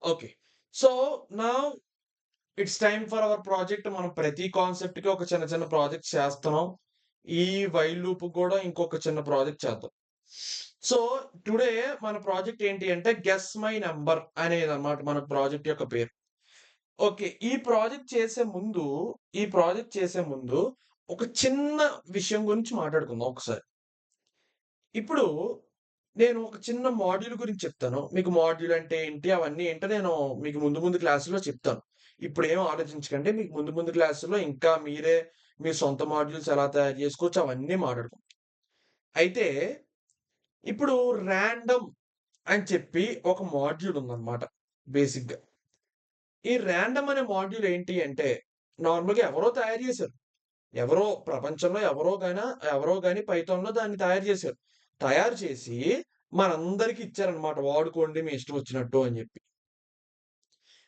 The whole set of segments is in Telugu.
Okay. So, now it's time for our project. మనం ప్రతి కాన్సెప్ట్‌కి ఒక చిన్న చిన్న ప్రాజెక్ట్స్ చేస్తున్నాం. ఈ వైల్ లూప్‌కి గూడా ఇంకొక చిన్న ప్రాజెక్ట్ చేద్దాం. సో, టుడే మన ప్రాజెక్ట్ ఏంటి అంటే గెస్ మై నంబర్ అనేదన్నమాట మన ప్రాజెక్ట్ యొక్క పేరు. ఓకే. ఈ ప్రాజెక్ట్ చేసే ముందు ఒక చిన్న విషయం గురించి మాట్లాడుకుందాం ఒకసారి. ఇప్పుడు నేను ఒక చిన్న మాడ్యూల్ గురించి చెప్తాను. మీకు మాడ్యూల్ అంటే ఏంటి? అవన్నీ ఏంటో నేను మీకు ముందు ముందు క్లాసుల్లో చెప్తాను. ఇప్పుడేం ఆలోచించకండి. మీకు ముందు ముందు క్లాసుల్లో ఇంకా మీరే మీ సొంత మాడ్యూల్స్ ఎలా తయారు చేసుకోవచ్చు అవన్నీ మాట్లాడుకుందాం. అయితే ఇప్పుడు రాండమ్ అని చెప్పి ఒక మాడ్యూల్ ఉందన్నమాట బేసిక్‌గా. ఈ రాండమ్ అనే మాడ్యూల్ ఏంటి అంటే నార్మల్‌గా ఎవరో తయారు చేశారు. ప్రపంచంలో ఎవరో గాని పైథాన్‌లో దాన్ని తయారు చేశారు. తయారు చేసి మనందరికి ఇచ్చారన్నమాట. వాడుకోండి మీ ఇష్టం వచ్చినట్టు అని జెప్పి.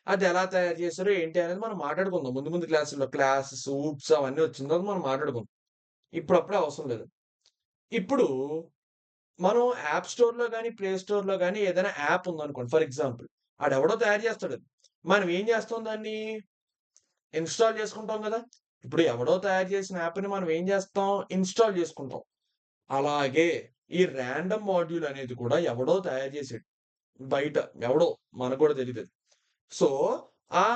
అదెలా తయారు చేశారో ఏంటి అనేది మనం మాట్లాడుకుందాం. ముందు ముందు క్లాసుల్లో క్లాసెస్, ఊప్స్ అవన్నీ వచ్చిన తర్వాత మనం మాట్లాడుకుందాం. ఇప్పుడప్పుడే అవసరం లేదు. ఇప్పుడు మనం యాప్ స్టోర్‌లో గాని, ప్లే స్టోర్‌లో గాని ఏదైనా యాప్ ఉందనుకోండి ఫర్ ఎగ్జాంపుల్. ఆడెవడో తయారు చేస్తాడది. మనం ఏం చేస్తాం దాన్ని? ఇన్‌స్టాల్ చేసుకుంటాం గదా! ఇప్పుడు ఎవడో తయారు చేసిన యాప్‌ని మనం ఏం చేస్తాం? ఇన్‌స్టాల్ చేసుకుంటాం. అలాగే ఈ రాండమ్ మాడ్యూల్ అనేది కూడా ఎవడో తయారు చేసాడు. బయట ఎవడో మనకు కూడా తెలీదది. సో, ఆ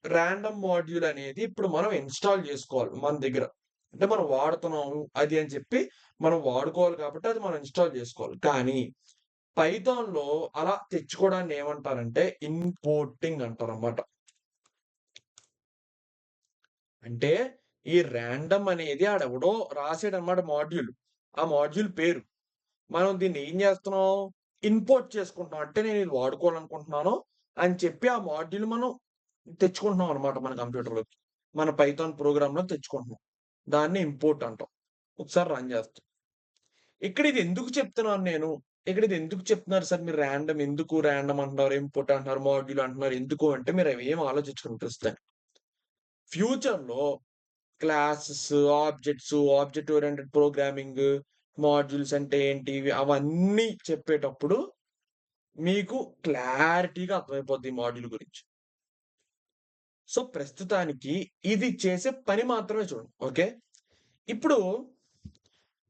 రాండమ్ మాడ్యూల్ అనేది ఇప్పుడు మనం ఇన్‌స్టాల్ చేసుకోవాలి మన దగ్గర. అంటే మనం వాడుతున్నాము అది అని చెప్పి మనం వాడుకోవాలి కాబట్టి అది మనం ఇన్‌స్టాల్ చేసుకోవాలి. కానీ పైథాన్‌లో అలా తెచ్చుకోవడాన్ని ఏమంటారంటే ఇంపోర్టింగ్ అంటారన్నమాట. అంటే ఈ రాండమ్ అనేది ఆడెవడో రాసాడన్నమాట మాడ్యూల్. ఆ మాడ్యూల్ పేరు. మనం దీన్ని ఏం చేస్తున్నాం? ఇంపోర్ట్ చేసుకుంటున్నాం. అంటే నేను ఇది వాడుకోవాలనుకుంటున్నాను అని చెప్పి ఆ మాడ్యూల్ మనం తెచ్చుకుంటున్నాం అన్నమాట మన కంప్యూటర్‌లోకి. మన పైథాన్ ప్రోగ్రామ్‌లోకి తెచ్చుకుంటున్నాం. దాన్ని ఇంపోర్ట్ అంటాం. ఒకసారి రన్ చేస్తాం. ఇక్కడ ఇది ఎందుకు చెప్తున్నాను నేను? ఇక్కడ ఇది ఎందుకు చెప్తున్నారు సార్ మీరు ఎందుకు రాండమ్ అంటున్నారు, ఇంపోర్ట్ అంటున్నారు, మాడ్యూల్ అంటున్నారు ఎందుకు అంటే మీరు అవి ఏమి ఆలోచించకండి ప్రస్తుతానికి. ఫ్యూచర్‌లో classes, object oriented programming, modules అంటే ఏంటి? అవన్నీ చెప్పేటప్పుడు మీకు క్లారిటీగా అర్థమైపోద్ది ఈ మాడ్యూల్ గురించి. సో, ప్రస్తుతానికి ఇది చేసే పని మాత్రమే చూడండి. ఓకే. ఇప్పుడు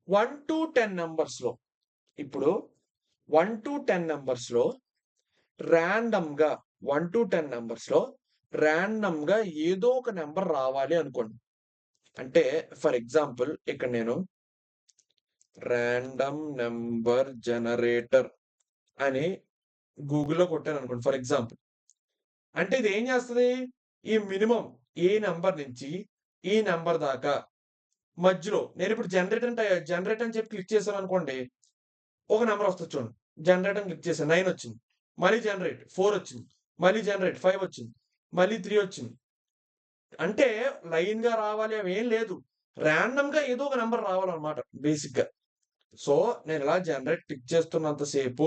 1-10 నంబర్స్‌లో ఇప్పుడు 1-10 నంబర్స్‌లో రాండమ్‌గా 1-10 నంబర్స్‌లో రాండమ్‌గా ఏదో ఒక నంబర్ రావాలి అనుకోండి. అంటే ఫర్ ఎగ్జాంపుల్ ఇక్కడ నేను రాండమ్ నంబర్ జనరేటర్ అని గూగుల్‌లో కొట్టాననుకోండి ఫర్ ఎగ్జాంపుల్. అంటే ఇదేం చేస్తది? ఈ మినిమమ్ ఏ నంబర్ నుంచి ఈ నంబర్ దాకా మధ్యలో నేనిప్పుడు జనరేట్ అని చెప్పి క్లిక్ చేశాననుకోండి. ఒక నంబర్ వస్తది చూడండి. జనరేట్ అని క్లిక్ చేశాను 9 వచ్చింది. మళ్ళీ జనరేట్ 4 వచ్చింది. మళ్ళీ జనరేట్ 5 వచ్చింది. మళ్ళీ 3 వచ్చింది. అంటే లైన్‌గా రావాలి అవేం లేదు. రాండమ్‌గా ఏదో ఒక నంబర్ రావాలన్నమాట బేసిక్‌గా. సో, నేనిలా జనరేట్ క్లిక్ చేస్తున్నంత సేపు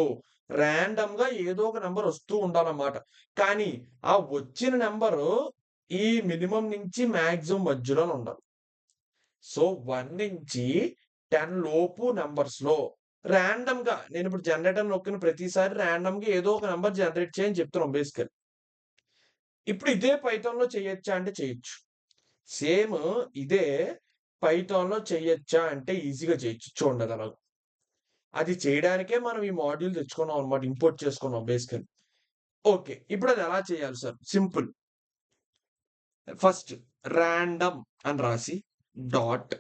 రాండమ్‌గా ఏదో ఒక నంబర్ వస్తూ ఉండాలన్నమాట. కానీ ఆ వచ్చిన నంబరు ఈ మినిమమ్ నుంచి మాక్సిమం మధ్యలోనే ఉండాలి. సో, 1-10 లోపు నంబర్స్‌లో రాండమ్‌గా నేనిప్పుడు జనరేటర్ నొక్కిన ప్రతిసారి రాండమ్‌గా ఏదో ఒక నంబర్ జనరేట్ చెయ్యని చెప్తున్నాం బేసికల్లీ. ఇప్పుడు ఇదే పైథాన్‌లో చేయొచ్చా అంటే చేయొచ్చు. సేమ్ ఇదే పైథాన్‌లో చేయొచ్చా అంటే ఈజీగా చేయొచ్చు. చూడండి అదెలాగో. అది చేయడానికే మనం ఈ మాడ్యూల్ తెచ్చుకున్నాం అన్నమాట. ఇంపోర్ట్ చేసుకున్నాం బేసికల్లీ. ఓకే. ఇప్పుడది ఎలా చేయాలి సార్? సింపుల్. ఫస్ట్ రాండమ్ అని రాసి డాట్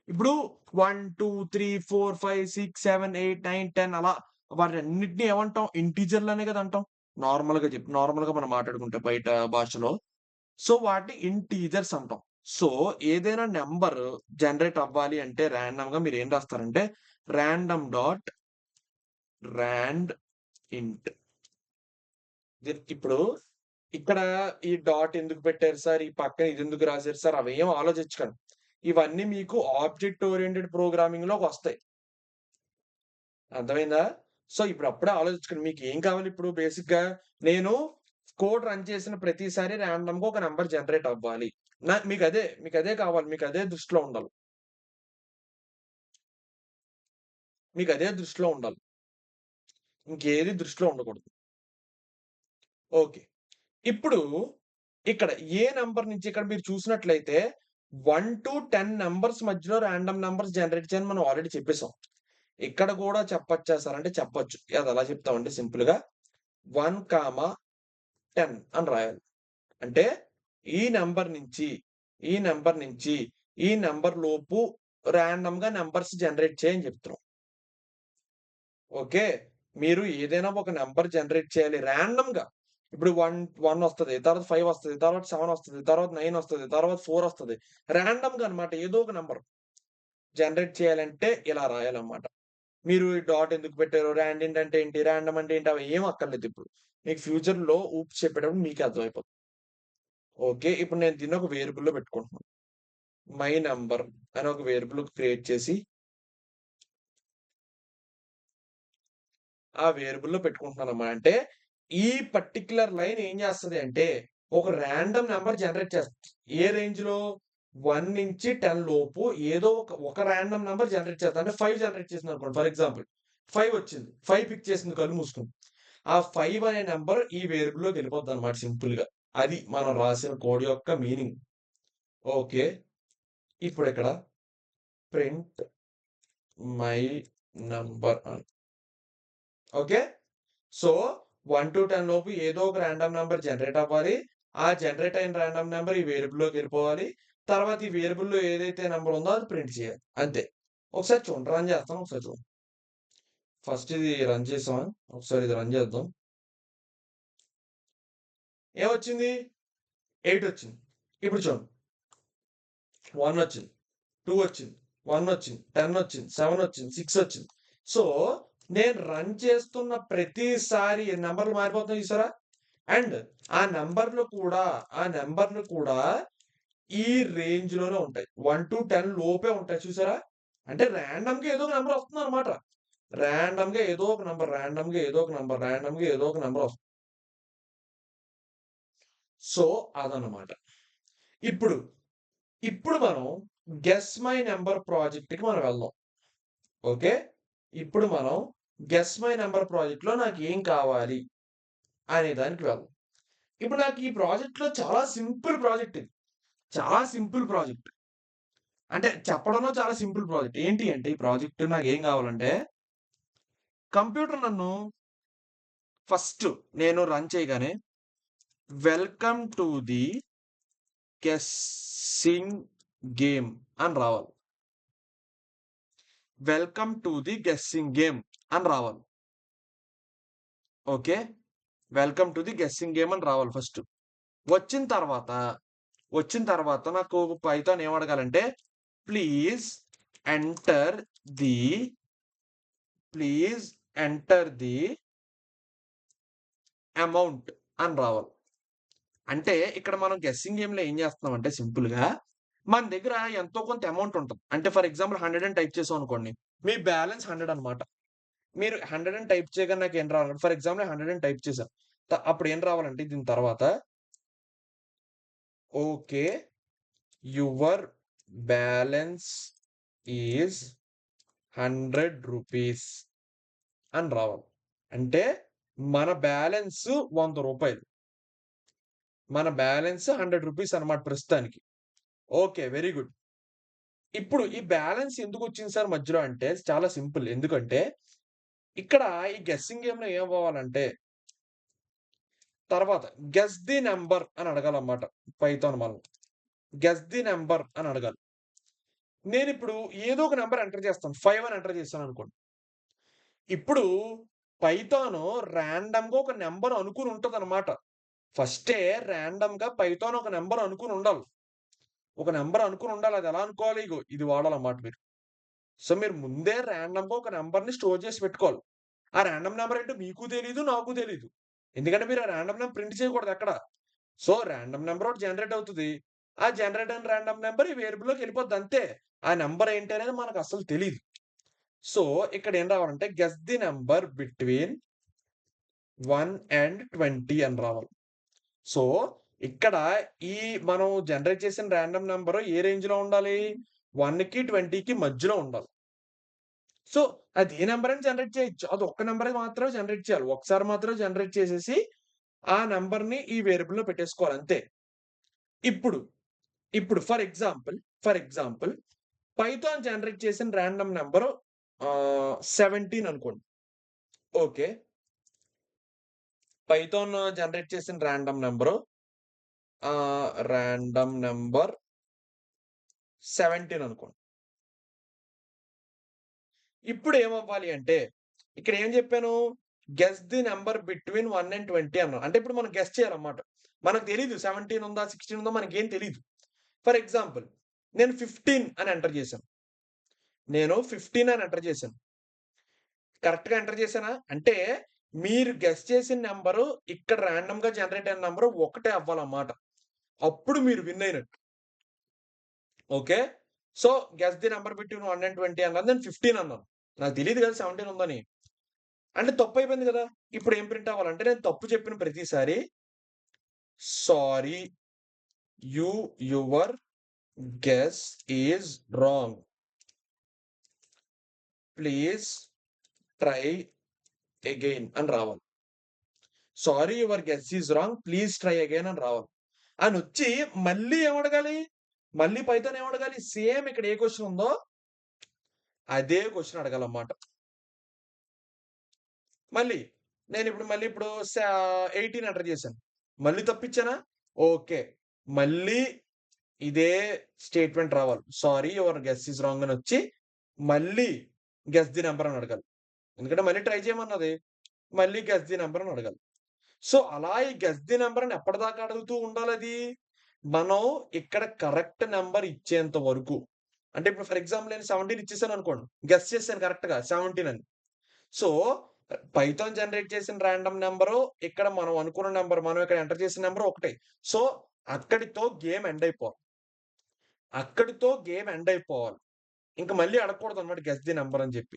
ఇప్పుడు 1, 2, 3, 4, 5, 6, 7, 8, 9, 10 అలా వాటన్నిటిని ఏమంటాం? ఇంటిజర్‌లనే కదా అంటాం. నార్మల్‌గా మనం మాట్లాడుకుంటే బయట భాషలో. సో, వాటిని ఇంటీజర్స్ అంటాం. సో, ఏదైనా నంబర్ జనరేట్ అవ్వాలి అంటే రాండమ్‌గా మీరేం రాస్తారంటే రాండమ్ డాట్ రాండ్ ఇంట్. ఇప్పుడు ఇక్కడ ఈ డాట్ ఎందుకు పెట్టారు సార్? ఈ పక్కన ఇదెందుకు రాసారు సార్? అవేం ఆలోచించకండి. ఇవన్నీ మీకు ఆబ్జెక్ట్ ఓరియెంటెడ్ ప్రోగ్రామింగ్‌లోకొస్తాయి. అర్థమైందా? సో, ఇప్పుడప్పుడే ఆలోచించకండి. మీకేం కావాలిప్పుడు బేసిక్‌గా నేను కోడ్ రన్ చేసిన ప్రతిసారి రాండమ్‌గా ఒక నంబర్ జనరేట్ అవ్వాలి. మీకదే కావాలి. మీకదే దృష్టిలో ఉండాలి. మీకదే దృష్టిలో ఉండాలి. ఇంకేది దృష్టిలో ఉండకూడదు. ఓకే. ఇప్పుడు ఇక్కడ ఏ నంబర్ నుంచి ఇక్కడ మీరు చూసినట్లయితే 1-10 నంబర్స్ మధ్యలో రాండమ్ నంబర్స్ జనరేట్ చేయని మనం ఆల్రెడీ చెప్పేసాం. ఇక్కడ కూడా చెప్పొచ్చా సార్ అంటే చెప్పొచ్చు. అదెలా చెప్తామంటే సింపుల్‌గా 1, 10 అని రాయాలి. అంటే ఈ నంబర్ నుంచి, ఈ నంబర్ నుంచి, ఈ నంబర్ లోపు రాండమ్‌గా నంబర్స్ జనరేట్ చెయ్యి అని చెప్తున్నాం. ఓకే. మీరు ఏదైనా ఒక నంబర్ జనరేట్ చేయాలి రాండమ్‌గా. ఇప్పుడు 1 వస్తది. తర్వాత 5 వస్తది. తర్వాత 7 వస్తది. తర్వాత 9 వస్తది. తర్వాత 4 వస్తది. రాండమ్‌గా అన్నమాట. ఏదో ఒక నంబర్ జనరేట్ చేయాలంటే ఇలా రాయాలన్నమాట. మీరు ఈ డాట్ ఎందుకు పెట్టారు? రాండింట్ అంటే ఏంటి? రాండమ్ అంటే ఏంటి? అవి ఏం అక్కర్లేదు ఇప్పుడు. మీకు ఫ్యూచర్‌లో ఊప్స్ చెప్పేటప్పుడు మీకే అర్థమైపోతుంది. ఓకే. ఇప్పుడు నేను దీన్ని ఒక వేరియబుల్‌లో పెట్టుకుంటున్నాను. మై నంబర్ అని ఒక వేరియబుల్ క్రియేట్ చేసి ఆ వేరియబుల్‌లో పెట్టుకుంటున్నానన్నమాట. అంటే ఈ పర్టిక్యులర్ లైన్ ఏం చేస్తది అంటే ఒక రాండమ్ నంబర్ జనరేట్ చేస్తది. ఏ రేంజ్‌లో 1-10 లోపు ఏదో ఒక రాండమ్ నంబర్ జనరేట్ చేస్తది. అంటే 5 జనరేట్ చేసిందనుకోండి ఫర్ ఎగ్జాంపుల్. 5 వచ్చింది. 5 పిక్ చేసింది కళ్ళు మూసుకొని. ఆ 5 అనే నంబర్ ఈ వేరియబుల్‌లోకి వెళ్ళిపోద్దన్నమాట సింపుల్‌గా. అది మనం రాసిన కోడ్ యొక్క మీనింగ్. ఓకే. ఇప్పుడిక్కడ ప్రింట్ మై నంబర్ అని. ఓకే. సో, 1-10 లోపు ఏదో ఒక రాండమ్ నంబర్ జనరేట్ అవ్వాలి. ఆ జనరేట్ అయిన రాండమ్ నంబర్ ఈ వేరియబుల్‌లోకెళ్ళిపోవాలి. తర్వాత ఈ వేరియబుల్‌లో ఏదైతే నంబర్ ఉందో అది ప్రింట్ చేయాలి. అంతే. ఒకసారి చూడండి. రన్ చేస్తాను. ఒకసారి చూడండి. ఫస్ట్ ఇది రన్ చేసామా? ఒకసారి ఇది రన్ చేద్దాం. ఏమొచ్చింది? 8 వచ్చింది. ఇప్పుడు చూడండి. 1 వచ్చింది. 2 వచ్చింది. 1 వచ్చింది. 10 వచ్చింది. 7 వచ్చింది. 6 వచ్చింది. సో, నేను రన్ చేస్తున్న ప్రతిసారి నంబర్‌లు మారిపోతున్నాయి చూసారా? అండ్ ఆ నంబర్‌లు కూడా ఈ రేంజ్‌లోనే ఉంటాయి. 1-10 లోపే ఉంటాయి చూసారా? అంటే రాండమ్‌గా ఏదో ఒక నంబర్ వస్తుందన్నమాట. రాండమ్‌గా ఏదో ఒక నంబర్, రాండమ్‌గా ఏదో ఒక నంబర్, రాండమ్‌గా ఏదో ఒక నంబర్ వస్తుంది. సో, అదన్నమాట. ఇప్పుడు, ఇప్పుడు మనం గెస్ మై నంబర్ ప్రాజెక్ట్‌కి మనం వెళ్దాం. ఓకే. ఇప్పుడు మనం గెస్ మై నంబర్ ప్రాజెక్ట్‌లో నాకేం కావాలి అనే దానికి వెళ్దాం. ఇప్పుడు నాకు ఈ ప్రాజెక్ట్‌లో చాలా సింపుల్ ప్రాజెక్ట్ ఇది. చాలా సింపుల్ ప్రాజెక్ట్. అంటే చెప్పడంలో చాలా సింపుల్ ప్రాజెక్ట్. ఏంటి అంటే ఈ ప్రాజెక్ట్ నాకేం కావాలంటే, కంప్యూటర్ నన్ను ఫస్ట్ నేను రన్ చేయగానే welcome to the guessing game అని రావాలి. Welcome to the guessing game అని రావాలి. Okay. Welcome to the guessing game అని రావాలి ఫస్ట్. వచ్చిన తర్వాత, నాకు పైథాన్ ఏం అడగాలంటే please enter the please enter the amount అని రావాలి. అంటే ఇక్కడ మనం గెస్సింగ్ గేమ్‌లో ఏం చేస్తున్నామంటే సింపుల్‌గా మన దగ్గర ఎంతో కొంత అమౌంట్ ఉంటది. అంటే ఫర్ ఎగ్జాంపుల్ 100 అని టైప్ చేసామనుకోండి. మీ బ్యాలెన్స్ 100 అనమాట. మీరు 100 అని టైప్ చేయగానే నాకేం రావాలంటే ఫర్ ఎగ్జాంపుల్ 100 అని టైప్ చేశా. అప్పుడు ఏం రావాలంటే దీని తర్వాత okay. Your balance is 100 rupees అని రావాలి. అంటే మన బ్యాలెన్స్ రూ. 100. మన బ్యాలెన్స్ 100 రూపీస్ అన్నమాట ప్రస్తుతానికి. ఓకే. Very good. ఇప్పుడు ఈ బ్యాలెన్స్ ఎందుకొచ్చింది సార్ మధ్యలో అంటే చాలా సింపుల్. ఎందుకంటే ఇక్కడ ఈ గెస్సింగ్ గేమ్‌లో ఏమవ్వాలంటే తర్వాత గెస్ ది నంబర్ అని అడగాలన్నమాట పైథాన్ మనం. గెస్ ది నంబర్ అని అడగాలి. నేనిప్పుడు ఏదో ఒక నంబర్ ఎంటర్ చేస్తాను. 5 అని ఎంటర్ చేశాననుకోండి. ఇప్పుడు పైథాను రాండమ్‌గా ఒక నంబర్ అనుకుని ఉంటదన్నమాట. ఫస్టే రాండమ్‌గా పైథాన్ ఒక నంబర్ అనుకుని ఉండాలి. ఒక నంబర్ అనుకుని ఉండాలి. అది ఎలా అనుకోవాలి? ఇగో ఇది వాడాలన్నమాట మీరు. సో, మీరు ముందే రాండమ్‌గా ఒక నంబర్‌ని స్టోర్ చేసి పెట్టుకోవాలి. ఆ రాండమ్ నంబర్ ఏంటో మీకు తెలీదు, నాకు తెలీదు. ఎందుకంటే మీరు ఆ రాండమ్ నంబర్ ప్రింట్ చేయకూడదెక్కడ. సో, రాండమ్ నంబర్ ఒకటి జనరేట్ అవుతది. ఆ జనరేట్ అయిన రాండమ్ నంబర్ ఈ వేరియబుల్‌లోకి ఎళ్ళిపోద్ది అంతే. ఆ నంబర్ ఏంటి అనేది మనకస్సలు తెలీదు. సో, ఇక్కడ ఏం రావాలంటే guess the number between 1 and 20 అని రావాలి. సో, ఇక్కడ ఈ మనం జనరేట్ చేసిన రాండమ్ నంబర్ ఏ రేంజ్‌లో ఉండాలి? 1కి, 20కి మధ్యలో ఉండాలి. సో, అది ఏ నంబర్ అయినా జనరేట్ చేయొచ్చు. అది ఒక్క నంబర్ మాత్రమే జనరేట్ చేయాలి. ఒకసారి మాత్రమే జనరేట్ చేసేసి, ఆ నంబర్‌ని ఈ వేరియబుల్‌లో పెట్టేసుకోవాలి అంతే. ఇప్పుడు, ఫర్ ఎగ్జాంపుల్ పైథాన్ జనరేట్ చేసిన రాండమ్ నంబరు 17 అనుకోండి. ఓకే. పైథాన్ జనరేట్ చేసిన రాండమ్ నంబర్ 17 అనుకోండి. ఇప్పుడు ఏమవ్వాలి అంటే, ఇక్కడ ఏం చెప్పాను? Guess the number between 1 and 20 అన్నాను. అంటే ఇప్పుడు మనం గెస్ చేయాలన్నమాట. మనకు తెలీదు 17 ఉందా? 16 ఉందా? మనకేం తెలీదు. ఫర్ ఎగ్జాంపుల్ నేను 15 అని ఎంటర్ చేశాను. కరెక్ట్‌గా ఎంటర్ చేశానా? అంటే మీరు గెస్ చేసిన నంబరు ఇక్కడ రాండమ్‌గా జనరేట్ అయిన నంబరు ఒకటే అవ్వాలన్నమాట. అప్పుడు మీరు విన్ అయినట్టు. Okay. So, guess the number between 1 and 20 అన్నాను. నేను 15 అన్నాను. నాకు తెలీదు కదా! 17 ఉందని. అంటే తప్పయిపోయింది గదా! ఇప్పుడు ఏం ప్రింట్ అవ్వాలంటే నేను తప్పు చెప్పిన ప్రతిసారి sorry your guess is wrong. Please try again అని రావాలి. Sorry your guess is wrong. Please try again అని రావాలి. అనొచ్చి మళ్ళీ ఏమడగాలి? మళ్ళీ పైథాన్ ఏమడగాలి? సేమ్ ఇక్కడ ఏ క్వెషన్ ఉందో అదే క్వెషన్ అడగాలన్నమాట. మళ్ళీ మళ్ళీ ఇప్పుడు 18 ఎంటర్ చేశాను. మళ్ళీ తప్పిచ్చానా? ఓకే. మళ్ళీ ఇదే స్టేట్‌మెంట్ రావాలి. Sorry your guess is wrong అనొచ్చి, మళ్ళీ గెస్ ది నంబర్ అని అడగాలి. ఎందుకంటే మళ్ళీ ట్రై చేయమన్నది. మళ్ళీ గెస్ ది నంబర్ అని అడగాలి. సో, అలా ఈ గెస్ ది నంబర్ అని ఎప్పటిదాకా అడుగుతూ ఉండాలది? మనం ఇక్కడ కరెక్ట్ నంబర్ ఇచ్చేంత వరకు. అంటే ఇప్పుడు ఫర్ ఎగ్జాంపుల్ నేను 17 ఇచ్చేసాననుకోండి. గెస్ చేశాను కరెక్ట్‌గా 17 అని. సో, పైథాన్ జనరేట్ చేసిన రాండమ్ నంబరు, ఇక్కడ మనం అనుకున్న నంబర్, మనం ఇక్కడ ఎంటర్ చేసిన నంబర్ ఒకటే. సో, అక్కడితో గేమ్ ఎండ్ అయిపోవాలి. అక్కడితో గేమ్ ఎండ్ అయిపోవాలి. ఇంక మళ్ళీ అడగకూడదన్నమాట గెస్ ది నంబర్ అని చెప్పి.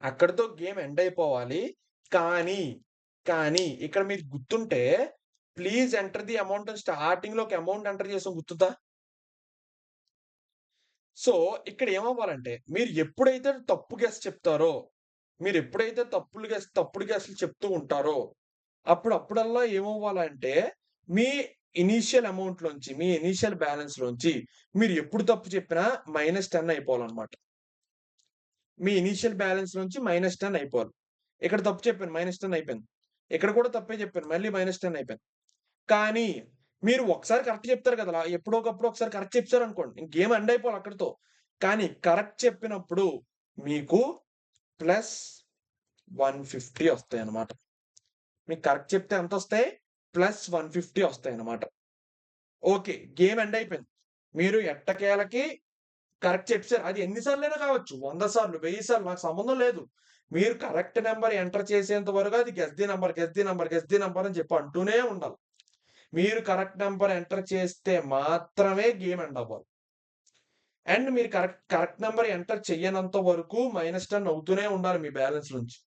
అక్కడితో గేమ్ ఎండ్ అయిపోవాలి. కానీ, ఇక్కడ మీకు గుర్తుంటే ప్లీజ్ ఎంటర్ ది అమౌంట్ అని స్టార్టింగ్‌లో ఒక అమౌంట్ ఎంటర్ చేసాం గుర్తుందా? సో, ఇక్కడ ఏమవ్వాలంటే మీరు ఎప్పుడైతే తప్పు గెస్ చెప్తారో, మీరెప్పుడైతే తప్పుడు గెస్‌లు చెప్తూ ఉంటారో, అప్పుడల్లా ఏమవ్వాలంటే మీ మీ ఇనీషియల్ బ్యాలెన్స్‌లోంచి మీరు ఎప్పుడు తప్పు చెప్పినా -10 అయిపోవాలన్నమాట. మీ ఇనీషియల్ బ్యాలెన్స్ నుంచి -10 అయిపోవాలి. ఇక్కడ తప్పు చెప్పాను -10 అయిపోయింది. ఇక్కడ కూడా తప్పే చెప్పాను. మళ్ళీ -10 అయిపోయింది. కానీ మీరు ఒకసారి కరెక్ట్ చెప్తారు కదా! ఎప్పుడో ఒకప్పుడు ఒకసారి కరెక్ట్ చెప్పారనుకోండి. ఇంక గేమ్ ఎండ్ అయిపోవాలి అక్కడితో. కానీ కరెక్ట్ చెప్పినప్పుడు మీకు +150 వస్తాయన్నమాట. మీకు కరెక్ట్ చెప్తే ఎంతొస్తాయి? +150 వస్తాయన్నమాట. ఓకే. గేమ్ ఎండ్ అయిపోయింది. మీరు ఎట్టకేలకి కరెక్ట్ చెప్పేసారు. అది ఎన్ని సార్లైనా కావచ్చు. 100 సార్లు, 1000 సార్లు నాకు సంబంధం లేదు. మీరు కరెక్ట్ నంబర్ ఎంటర్ చేసేంత వరకు అది guess the number, guess the number, guess the number అని చెప్పి అంటూనే ఉండాలి. మీరు కరెక్ట్ నంబర్ ఎంటర్ చేస్తే మాత్రమే గేమ్ ఎండ్ అవ్వాలి. అండ్ మీరు కరెక్ట్ నంబర్ ఎంటర్ చెయ్యనంత వరకు -10 అవుతూనే ఉండాలి మీ బ్యాలెన్స్ నుంచి.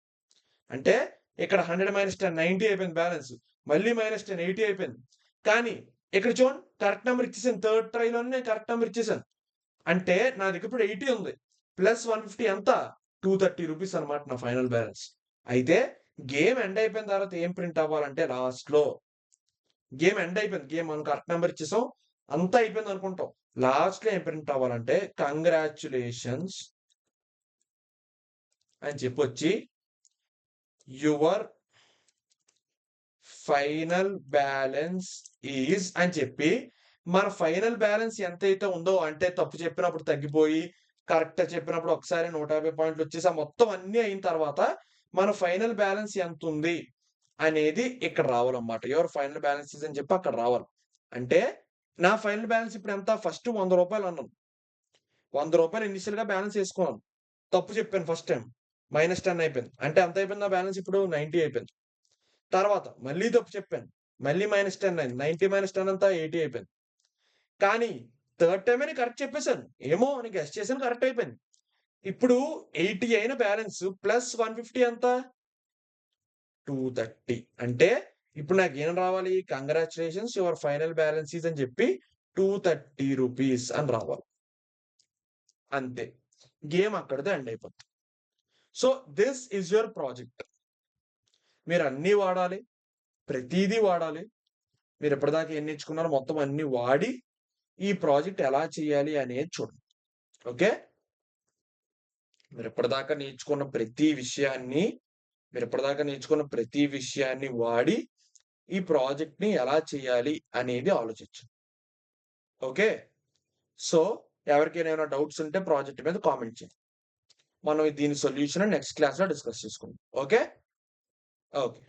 అంటే ఇక్కడ 100 - 10 90 అయిపోయింది బ్యాలెన్స్. మళ్ళీ -10 80 అయిపోయింది. కానీ ఇక్కడ చూడండి కరెక్ట్ నంబర్ ఇచ్చేసాను. థర్డ్ ట్రైలోనే నేను కరెక్ట్ నంబర్ ఇచ్చేసాను. అంటే నా దగ్గర ఇప్పుడు 80 ఉంది. ప్లస్ 150 ఎంత? రూ. 230 అన్నమాట నా ఫైనల్ బ్యాలెన్స్. అయితే గేమ్ ఎండ్ అయిపోయిన తర్వాత ఏం ప్రింట్ అవ్వాలంటే లాస్ట్‌లో గేమ్ ఎండ్ అయిపోయింది. మనం కరెక్ట్ నంబర్ ఇచ్చేసాం. అంతా అయిపోయింది అనుకుంటాం. లాస్ట్‌లో ఏం ప్రింట్ అవ్వాలంటే కంగ్రాచ్యులేషన్స్ అని చెప్పొచ్చి యువర్ ఫైనల్ బ్యాలెన్స్ ఈజ్ అని చెప్పి మన ఫైనల్ బ్యాలెన్స్ ఎంతైతే ఉందో అంటే తప్పు చెప్పినప్పుడు తగ్గిపోయి, కరెక్ట్ చెప్పినప్పుడు ఒకసారి 150 పాయింట్లు వచ్చేసి ఆ మొత్తం అన్నీ అయిన తర్వాత మన ఫైనల్ బ్యాలెన్స్ ఎంతుంది అనేది ఇక్కడ రావాలన్నమాట. యువర్ ఫైనల్ బ్యాలెన్స్ ఈజ్ అని చెప్పి అక్కడ రావాలి. అంటే నా ఫైనల్ బ్యాలెన్స్ ఇప్పుడు ఎంత? ఫస్ట్ రూ. 100 అన్నాను. రూ. 100 ఇనీషియల్‌గా బ్యాలెన్స్ ఏసుకున్నాను. తప్పు చెప్పాను ఫస్ట్ టైమ్. -10 అయిపోయింది. అంటే ఎంత అయిపోయింది నా బ్యాలెన్స్ ఇప్పుడు 90 అయిపోయింది. తర్వాత మళ్ళీ తప్పు చెప్పాను. మళ్ళీ -10 అయింది. 90 - 10 ఎంత? 80 అయిపోయింది. కానీ థర్డ్ టైమే నేను కరెక్ట్ చెప్పేసాను. ఏమో నేను గెస్ చేసాను కరెక్ట్ అయిపోయింది. ఇప్పుడు 80 అయిన బ్యాలెన్స్ ప్లస్ 150 ఎంత? 230 అంటే ఇప్పుడు నాకేం రావాలి? Congratulations your final balance is అని చెప్పి రూ. 230 అని రావాలి. అంతే. గేమ్ అక్కడితో ఎండ్ అయిపోద్ది. So, this is your project. మీరన్నీ వాడాలి. ప్రతీదీ వాడాలి. మీరు ఇప్పటిదాకా ఏం నేర్చుకున్నారో మొత్తం అన్నీ వాడి, ఈ ప్రాజెక్ట్ ఎలా చేయాలి అనేది చూడండి. ఓకే. మీరిప్పటిదాకా నేర్చుకున్న ప్రతి విషయాన్ని వాడి, ఈ ప్రాజెక్ట్‌ని ఎలా చేయాలి అనేది ఆలోచించండి. ఓకే. సో, ఎవరికైనా ఏమైనా డౌట్స్ ఉంటే ప్రాజెక్ట్ మీద కామెంట్ చేయండి. మనం దీని సొల్యూషన్ నెక్స్ట్ క్లాస్‌లో డిస్కస్ చేసుకుందాం. ఓకే. ఓకే.